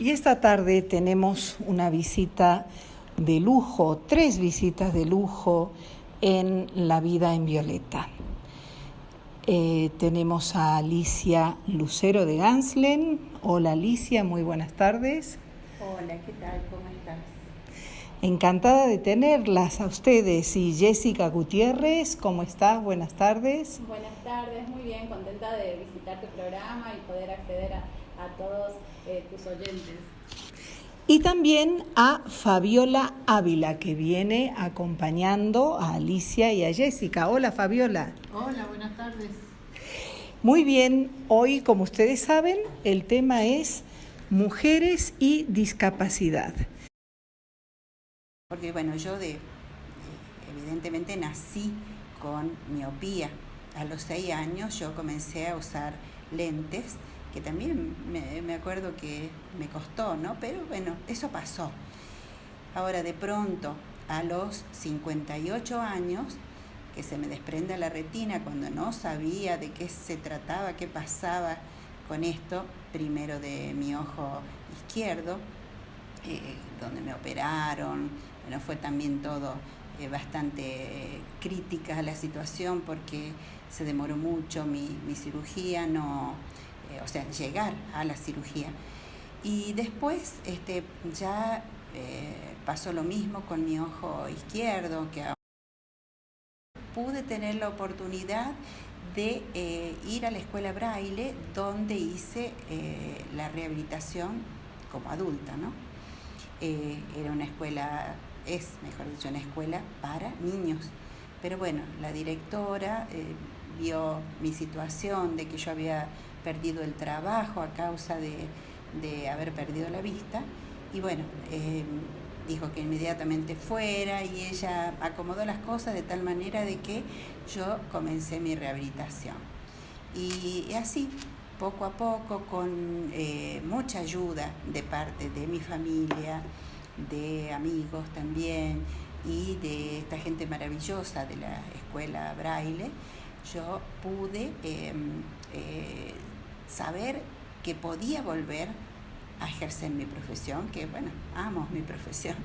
Y esta tarde tenemos una visita de lujo, 3 visitas de lujo en La Vida en Violeta. Tenemos a Alicia Lucero de Ganslen. Hola Alicia, muy buenas tardes. Hola, ¿qué tal? ¿Cómo estás? Encantada de tenerlas a ustedes. Y Jessica Gutiérrez, ¿cómo estás? Buenas tardes. Buenas tardes, muy bien, contenta de visitar tu programa y poder acceder a todos tus oyentes. Y también a Fabiola Ávila, que viene acompañando a Alicia y a Jessica. Hola Fabiola. Hola, buenas tardes. Muy bien, hoy como ustedes saben, el tema es mujeres y discapacidad. Porque bueno, yo evidentemente nací con miopía. A los 6 años yo comencé a usar lentes, que también me acuerdo que me costó, ¿no? Pero bueno, eso pasó. Ahora de pronto, a los 58 años, que se me desprende la retina cuando no sabía de qué se trataba, qué pasaba con esto, primero de mi ojo izquierdo, donde me operaron. Bueno, fue también todo bastante crítica la situación porque se demoró mucho mi cirugía, llegar a la cirugía. Y después ya pasó lo mismo con mi ojo izquierdo, que pude tener la oportunidad de ir a la escuela Braille, donde hice la rehabilitación como adulta, ¿no? Era una escuela, una escuela para niños. Pero bueno, la directora vio mi situación de que yo había perdido el trabajo a causa de haber perdido la vista, y bueno, dijo que inmediatamente fuera, y ella acomodó las cosas de tal manera de que yo comencé mi rehabilitación. Y así, poco a poco, con mucha ayuda de parte de mi familia, de amigos también, y de esta gente maravillosa de la escuela Braille, yo pude saber que podía volver a ejercer mi profesión, que bueno, amo mi profesión.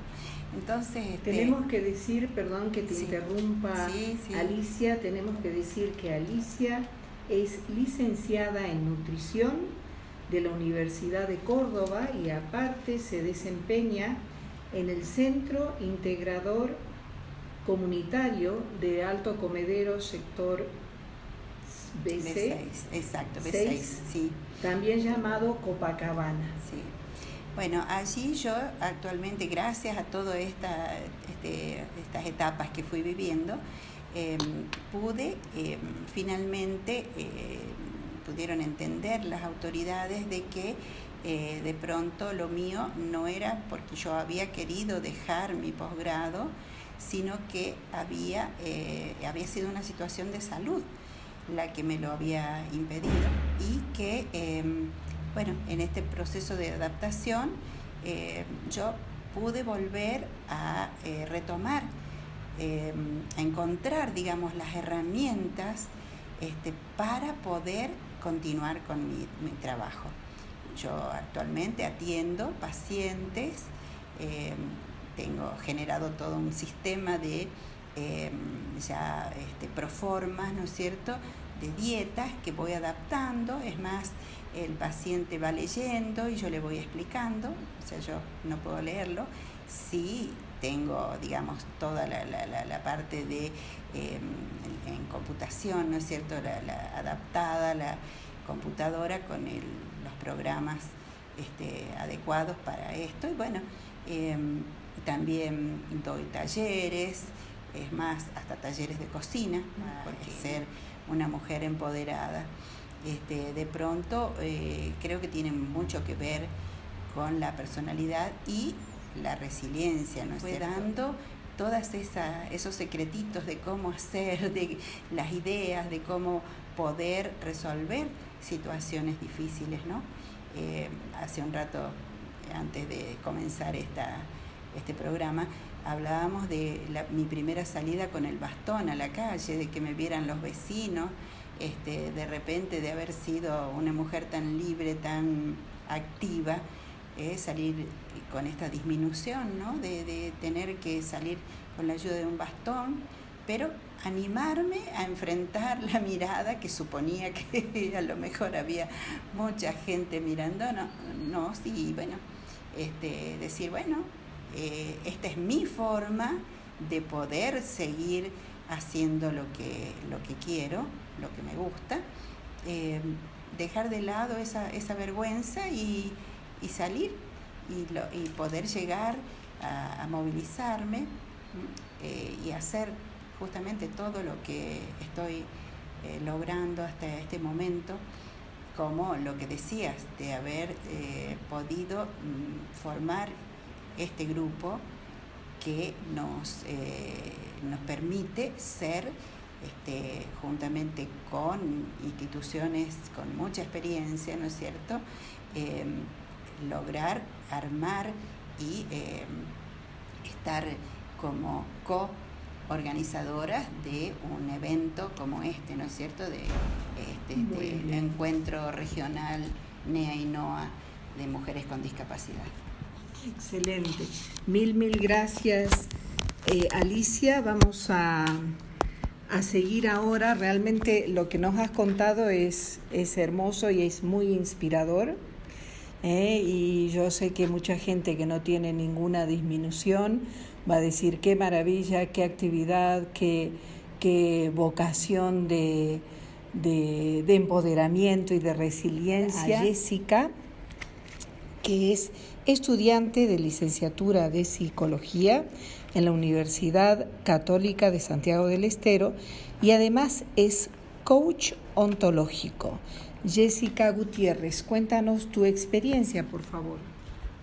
Entonces tenemos que decir, perdón que te interrumpa, sí. Alicia, tenemos que decir que Alicia es licenciada en nutrición de la Universidad de Córdoba y aparte se desempeña en el Centro Integrador Comunitario de Alto Comedero sector B6. Exacto, B6, sí. También llamado Copacabana. Sí. Bueno, allí yo actualmente, gracias a todas estas etapas que fui viviendo, pude finalmente, pudieron entender las autoridades de que de pronto lo mío no era porque yo había querido dejar mi posgrado, sino que había sido una situación de salud la que me lo había impedido, y que en este proceso de adaptación yo pude volver a retomar, a encontrar, digamos, las herramientas para poder continuar con mi trabajo. Yo actualmente atiendo pacientes, tengo generado todo un sistema de proformas, ¿no es cierto?, de dietas que voy adaptando. Es más, el paciente va leyendo y yo le voy explicando, o sea, yo no puedo leerlo. Sí tengo, digamos, toda la parte de en computación, ¿no es cierto?, la adaptada, la computadora con los programas adecuados para esto. Y bueno, también doy talleres, es más, hasta talleres de cocina, porque ser una mujer empoderada, de pronto creo que tiene mucho que ver con la personalidad y la resiliencia, ¿no? Fue dando todas esos secretitos de cómo hacer, de las ideas, de cómo poder resolver situaciones difíciles, ¿no? Hace un rato, antes de comenzar este programa, hablábamos de mi primera salida con el bastón a la calle, de que me vieran los vecinos, de repente de haber sido una mujer tan libre, tan activa, salir con esta disminución, ¿no? De tener que salir con la ayuda de un bastón, pero animarme a enfrentar la mirada que suponía que a lo mejor había mucha gente mirándonos y bueno, decir, bueno, esta es mi forma de poder seguir haciendo lo que quiero, lo que me gusta, dejar de lado esa vergüenza y salir y poder llegar a movilizarme y hacer justamente todo lo que estoy logrando hasta este momento, como lo que decías, de haber podido formar este grupo que nos permite ser, juntamente con instituciones con mucha experiencia, ¿no es cierto?, lograr armar y estar como co-organizadoras de un evento como este, ¿no es cierto?, de este encuentro regional NEA y NOA de mujeres con discapacidad. Excelente. Mil gracias, Alicia. Vamos a seguir ahora. Realmente lo que nos has contado es hermoso y es muy inspirador. Y yo sé que mucha gente que no tiene ninguna disminución va a decir qué maravilla, qué actividad, qué vocación de empoderamiento y de resiliencia. A Jessica, que es estudiante de licenciatura de Psicología en la Universidad Católica de Santiago del Estero y además es coach ontológico. Jessica Gutiérrez, cuéntanos tu experiencia, por favor.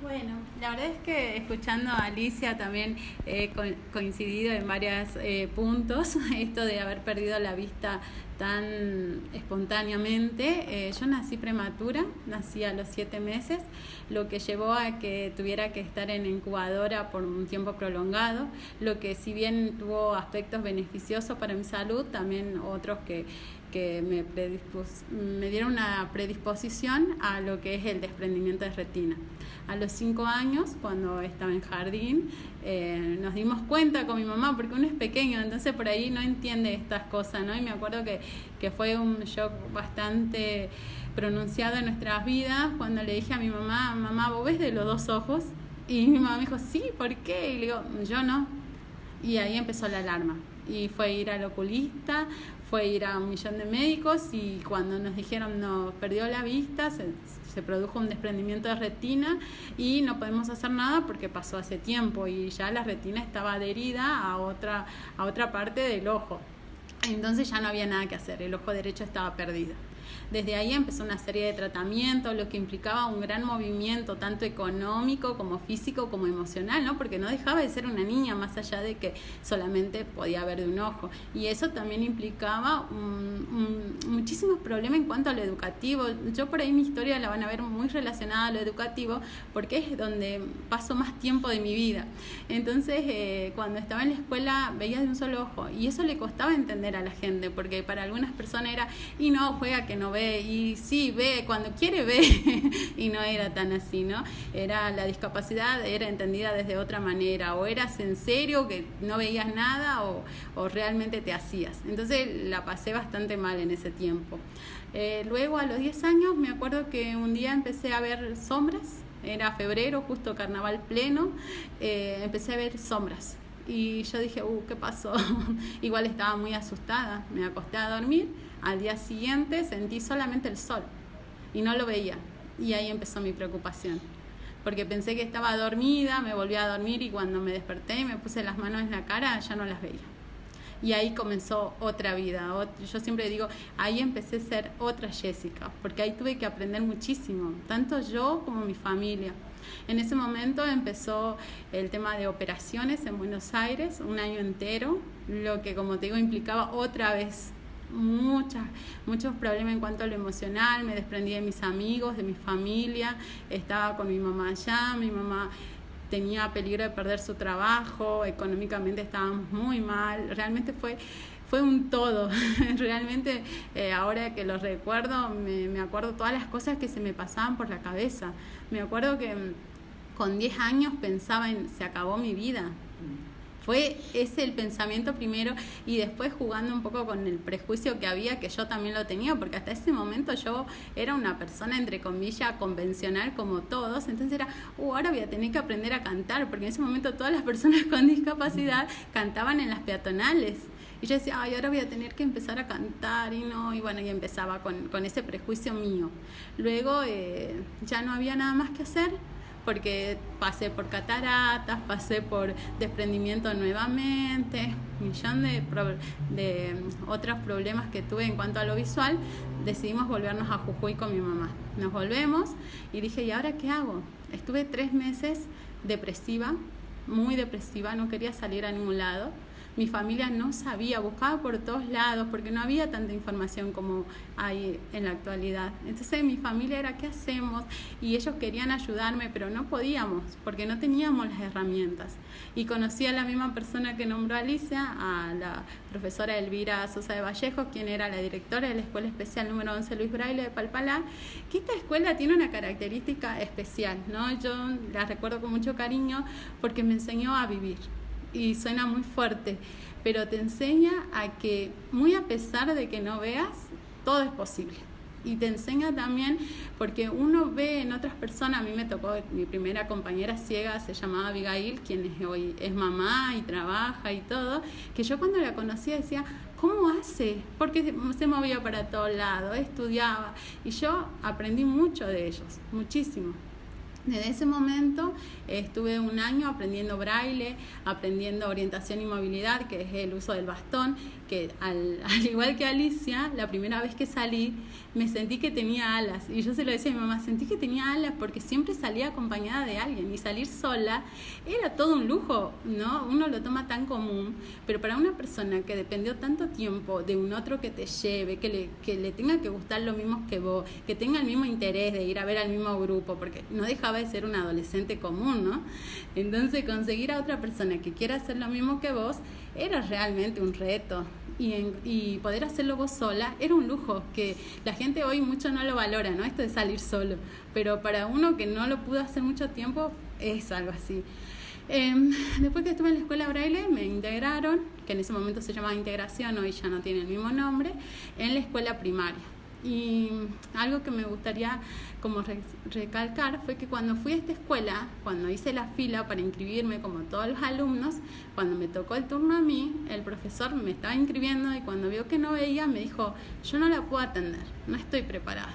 Bueno, la verdad es que escuchando a Alicia también he coincidido en varios puntos, esto de haber perdido la vista tan espontáneamente. Yo nací prematura, nací a los 7 meses, lo que llevó a que tuviera que estar en incubadora por un tiempo prolongado, lo que si bien tuvo aspectos beneficiosos para mi salud, también otros que me dieron una predisposición a lo que es el desprendimiento de retina. A los 5 años, cuando estaba en jardín, nos dimos cuenta con mi mamá, porque uno es pequeño, entonces por ahí no entiende estas cosas, ¿no? Y me acuerdo que fue un shock bastante pronunciado en nuestras vidas cuando le dije a mi mamá, mamá, ¿vos ves de los 2 ojos? Y mi mamá me dijo, sí, ¿por qué? Y le digo, yo no. Y ahí empezó la alarma. Y fue ir al oculista, fue ir a 1.000.000 de médicos y cuando nos dijeron no, perdió la vista, se produjo un desprendimiento de retina y no podemos hacer nada porque pasó hace tiempo y ya la retina estaba adherida a otra parte del ojo. Entonces ya no había nada que hacer, el ojo derecho estaba perdido. Desde ahí empezó una serie de tratamientos, lo que implicaba un gran movimiento, tanto económico como físico como emocional, ¿no? Porque no dejaba de ser una niña, más allá de que solamente podía ver de un ojo. Y eso también implicaba muchísimos problemas en cuanto a lo educativo. Yo por ahí mi historia la van a ver muy relacionada a lo educativo, porque es donde paso más tiempo de mi vida. Entonces, cuando estaba en la escuela veía de un solo ojo, y eso le costaba entender a la gente, porque para algunas personas era, y no, juega que no ve, y sí, ve, cuando quiere ve, y no era tan así, ¿no? La discapacidad era entendida desde otra manera, o eras en serio que no veías nada, o realmente te hacías. Entonces la pasé bastante mal en ese tiempo. Luego a los 10 años me acuerdo que un día empecé a ver sombras, era febrero, justo carnaval pleno, empecé a ver sombras. Y yo dije, ¿qué pasó? Igual estaba muy asustada, me acosté a dormir. Al día siguiente sentí solamente el sol y no lo veía. Y ahí empezó mi preocupación, porque pensé que estaba dormida, me volví a dormir y cuando me desperté y me puse las manos en la cara ya no las veía. Y ahí comenzó otra vida. Yo siempre digo, ahí empecé a ser otra Jessica, porque ahí tuve que aprender muchísimo, tanto yo como mi familia. En ese momento empezó el tema de operaciones en Buenos Aires, 1 año entero, lo que, como te digo, implicaba otra vez muchos problemas en cuanto a lo emocional. Me desprendí de mis amigos, de mi familia, estaba con mi mamá allá, mi mamá tenía peligro de perder su trabajo, económicamente estábamos muy mal, realmente fue fue un todo. Realmente ahora que lo recuerdo, me acuerdo todas las cosas que se me pasaban por la cabeza. Me acuerdo que con 10 años pensaba en se acabó mi vida. Fue ese el pensamiento primero, y después jugando un poco con el prejuicio que había, que yo también lo tenía, porque hasta ese momento yo era una persona, entre comillas, convencional como todos. Entonces era, ahora voy a tener que aprender a cantar, porque en ese momento todas las personas con discapacidad cantaban en las peatonales. Y yo decía, ahora voy a tener que empezar a cantar, y bueno, y empezaba con ese prejuicio mío. Luego ya no había nada más que hacer, porque pasé por cataratas, pasé por desprendimiento nuevamente, un millón de otros problemas que tuve en cuanto a lo visual. Decidimos volvernos a Jujuy con mi mamá. Nos volvemos y dije, ¿y ahora qué hago? Estuve 3 meses depresiva, muy depresiva, no quería salir a ningún lado. Mi familia no sabía, buscaba por todos lados, porque no había tanta información como hay en la actualidad. Entonces mi familia era, ¿qué hacemos? Y ellos querían ayudarme, pero no podíamos, porque no teníamos las herramientas. Y conocí a la misma persona que nombró Alicia, a la profesora Elvira Sosa de Vallejo, quien era la directora de la Escuela Especial número 11 Luis Braille de Palpalá, que esta escuela tiene una característica especial, ¿no? Yo la recuerdo con mucho cariño porque me enseñó a vivir. Y suena muy fuerte, pero te enseña a que, muy a pesar de que no veas, todo es posible. Y te enseña también, porque uno ve en otras personas, a mí me tocó, mi primera compañera ciega se llamaba Abigail, quien hoy es mamá y trabaja y todo, que yo cuando la conocía decía, ¿cómo hace? Porque se movía para todos lados, estudiaba, y yo aprendí mucho de ellos, muchísimo. Desde ese momento estuve 1 año aprendiendo braille, aprendiendo orientación y movilidad, que es el uso del bastón, que al igual que Alicia, la primera vez que salí me sentí que tenía alas, y yo se lo decía a mi mamá, sentí que tenía alas porque siempre salía acompañada de alguien, y salir sola era todo un lujo, ¿no? Uno lo toma tan común, pero para una persona que dependió tanto tiempo de un otro que te lleve, que le tenga que gustar lo mismo que vos, que tenga el mismo interés de ir a ver al mismo grupo, porque no dejaba de ser un adolescente común, ¿no? Entonces conseguir a otra persona que quiera hacer lo mismo que vos era realmente un reto, y poder hacerlo vos sola era un lujo, que la gente hoy mucho no lo valora, ¿no? Esto de salir solo, pero para uno que no lo pudo hacer mucho tiempo es algo así. Después que estuve en la escuela Braille me integraron, que en ese momento se llamaba integración, hoy ya no tiene el mismo nombre, en la escuela primaria. Y algo que me gustaría como recalcar fue que cuando fui a esta escuela, cuando hice la fila para inscribirme como todos los alumnos, cuando me tocó el turno a mí, el profesor me estaba inscribiendo, y cuando vio que no veía me dijo, yo no la puedo atender, no estoy preparada.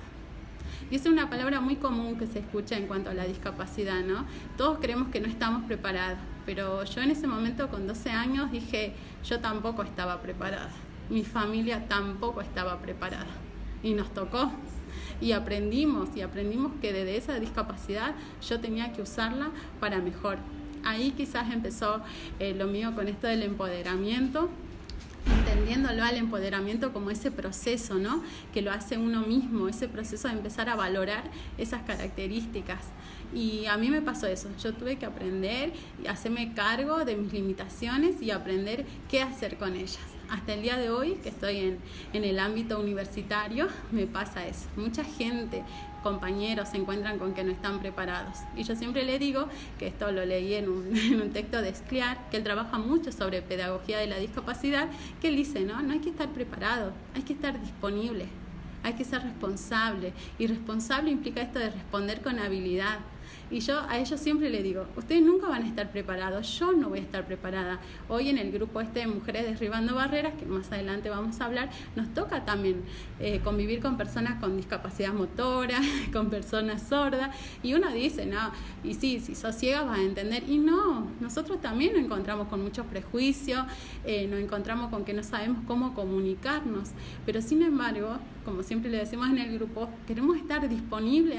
Y esa es una palabra muy común que se escucha en cuanto a la discapacidad, ¿no? Todos creemos que no estamos preparados, pero yo en ese momento con 12 años dije, yo tampoco estaba preparada, mi familia tampoco estaba preparada. Y nos tocó, y aprendimos que desde esa discapacidad yo tenía que usarla para mejor. Ahí quizás empezó lo mío con esto del empoderamiento, entendiéndolo al empoderamiento como ese proceso, ¿no? Que lo hace uno mismo, ese proceso de empezar a valorar esas características. Y a mí me pasó eso, yo tuve que aprender y hacerme cargo de mis limitaciones y aprender qué hacer con ellas. Hasta el día de hoy, que estoy en el ámbito universitario, me pasa eso. Mucha gente, compañeros, se encuentran con que no están preparados. Y yo siempre le digo, que esto lo leí en un texto de Scliar, que él trabaja mucho sobre pedagogía de la discapacidad, que él dice, no hay que estar preparado, hay que estar disponible, hay que ser responsable. Y responsable implica esto de responder con habilidad. Y yo a ellos siempre les digo, ustedes nunca van a estar preparados, yo no voy a estar preparada. Hoy en el grupo de Mujeres Derribando Barreras, que más adelante vamos a hablar, nos toca también convivir con personas con discapacidad motora, con personas sordas, y uno dice, no, y sí, si sos ciega vas a entender, y no, nosotros también nos encontramos con muchos prejuicios, nos encontramos con que no sabemos cómo comunicarnos, pero sin embargo, como siempre le decimos en el grupo, queremos estar disponibles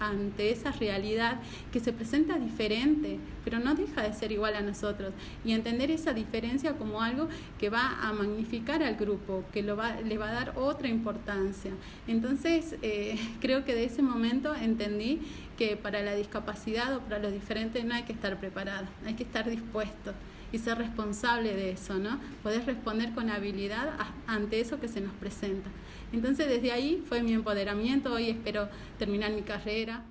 ante esa realidad que se presenta diferente, pero no deja de ser igual a nosotros, y entender esa diferencia como algo que va a magnificar al grupo, que le va a dar otra importancia. Entonces creo que de ese momento entendí que para la discapacidad o para los diferentes no hay que estar preparado, hay que estar dispuesto. y ser responsable de eso, ¿no? Poder responder con habilidad ante eso que se nos presenta. Entonces desde ahí fue mi empoderamiento, hoy espero terminar mi carrera.